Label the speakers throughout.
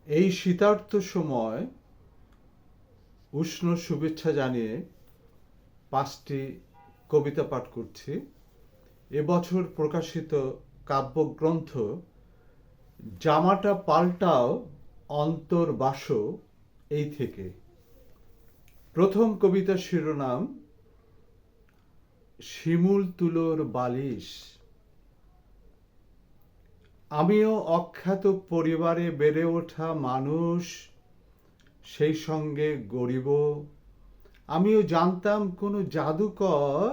Speaker 1: এই শীতার্ত সময় উষ্ণ শুভেচ্ছা জানিয়ে 5টি কবিতা পাঠ করছি। এবছর প্রকাশিত কাব্যগ্রন্থ জামাটা পাল্টাও অন্তর বাসো এই থেকে। প্রথম কবিতার শিরোনাম শিমুল তুলোর বালিশ। আমিও অখ্যাত পরিবারে বেড়ে ওঠা মানুষ, সেই সঙ্গে গরিব। আমিও জানতাম কোনো জাদুকর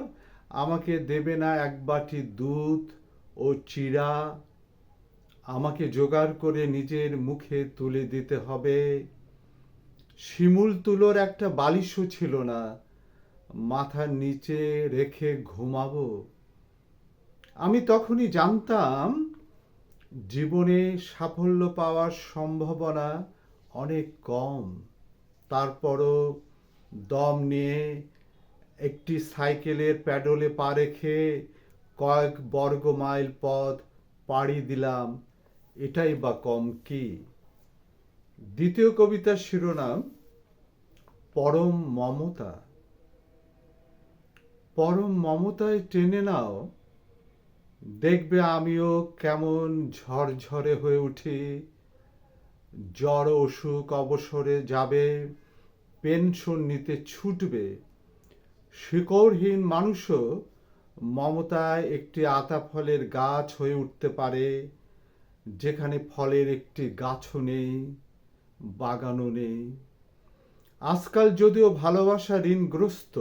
Speaker 1: আমাকে দেবে না এক বাটি দুধ ও চিড়া। আমাকে জোগাড় করে নিজের মুখে তুলে দিতে হবে। শিমুল তুলোর একটা বালিশও ছিল না, মাথার নিচে রেখে ঘুমাবো। আমি তখনই জানতাম জীবনে সাফল্য পাওয়ার সম্ভাবনা অনেক কম। তারপরও দম নিয়ে একটি সাইকেলের প্যাডেলে পা রেখে কয়েক বর্গ মাইল পথ পাড়ি দিলাম। এটাই বা কম কি? দ্বিতীয় কবিতার শিরোনাম পরম মমতা। পরম মমতায় টেনে নাও, দেখবে আমিও কেমন ঝরঝরে হয়ে উঠি। জ্বর অসুখ অবসরে যাবে, পেনশন নিতে ছুটবে। শিকড়হীন মানুষও মমতায় একটি আতা ফলের গাছ হয়ে উঠতে পারে, যেখানে ফলের একটি গাছও নেই, বাগানও নেই। আজকাল যদিও ভালোবাসা ঋণগ্রস্ত,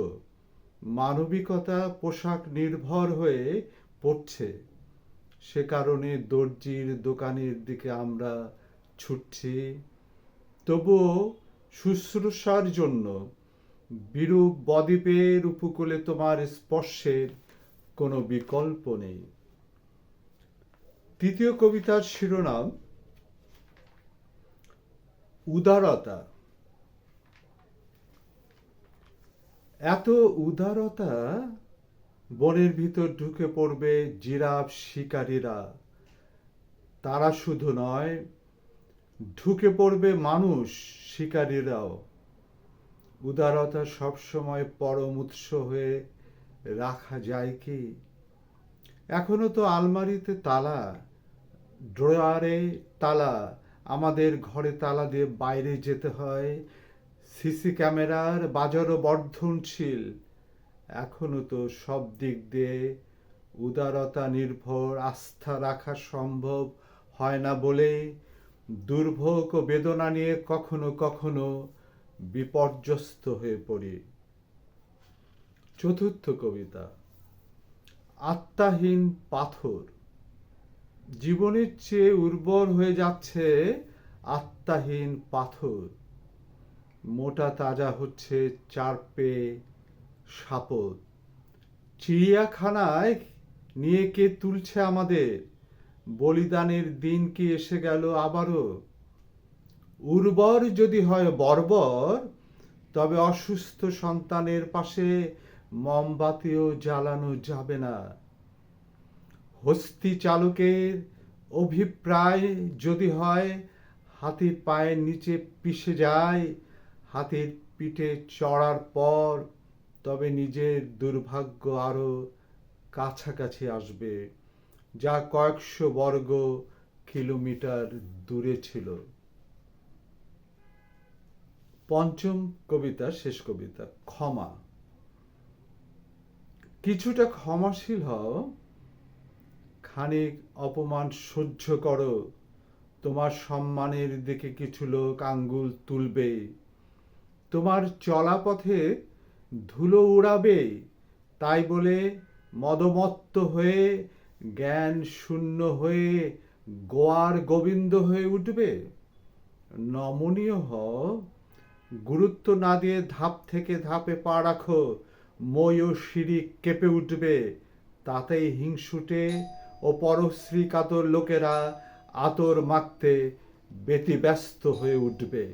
Speaker 1: মানবিকতা পোশাক নির্ভর হয়ে পড়ছে। সে কারণে দর্জির দোকানের দিকে আমরা ছুটছি। তবুও শুশ্রূষার জন্য বিরূপ বদ্বীপের উপকূলে তোমার স্পর্শের কোনো বিকল্প নেই। তৃতীয় কবিতার শিরোনাম উদারতা। এত উদারতা, বনের ভিতর ঢুকে পড়বে জিরাফ শিকারীরা। তারা শুধু নয়, ঢুকে পড়বে মানুষ শিকারীরাও। উদারতা সবসময় পরম উৎস হয়ে রাখা যায় কি? এখনো তো আলমারিতে তালা, ড্রয়ারে তালা, আমাদের ঘরে তালা দিয়ে বাইরে যেতে হয়। সিসি ক্যামেরার বাজারও বর্ধনশীল। এখনো তো সব দিক দিয়ে উদারতা নির্ভর আস্থা রাখা সম্ভব হয় না বলে দুর্ভোগ ও বেদনা নিয়ে কখনো কখনো বিপর্যস্ত হয়ে পড়ি। চতুর্থ কবিতা আত্মাহীন পাথর। জীবনের চেয়ে উর্বর হয়ে যাচ্ছে আত্মাহীন পাথর। মোটা তাজা হচ্ছে চারপে সাপদ। চিড়িয়াখানায় নিয়ে কে তুলছে আমাদের? বলিদানের দিন কি এসে গেল আবারও? উর্বর যদি হয় বর্বর, তবে অসুস্থ সন্তানের পাশে মোমবাতিও জ্বালানো যাবে না। হস্তি চালকের অভিপ্রায় যদি হয় হাতির পায়ের নিচে পিষে যায়, হাতির পিঠে চড়ার পর তবে নিজের দুর্ভাগ্য আরো কাছাকাছি আসবে, যা কয়েকশো বর্গ কিলোমিটার দূরে ছিল। পঞ্চম কবিতা, শেষ কবিতা ক্ষমা। কিছুটা ক্ষমাশীল হও, খানিক অপমান সহ্য করো। তোমার সম্মানের দিকে কিছু লোক আঙ্গুল তুলবে, তোমার চলা পথে ধুলো উড়াবে। তাই বলে মদমত্ত হয়ে জ্ঞান শূন্য হয়ে গোয়ার গোবিন্দ হয়ে উঠবে? নমনীয় হও, গুরুত্ব না দিয়ে ধাপ থেকে ধাপে পা রাখো। মই ও সিঁড়ি কেঁপে উঠবে, তাতেই হিংসুটে ও পরশ্রী কাতর লোকেরা আতর মাখতে ব্যতিব্যস্ত হয়ে উঠবে।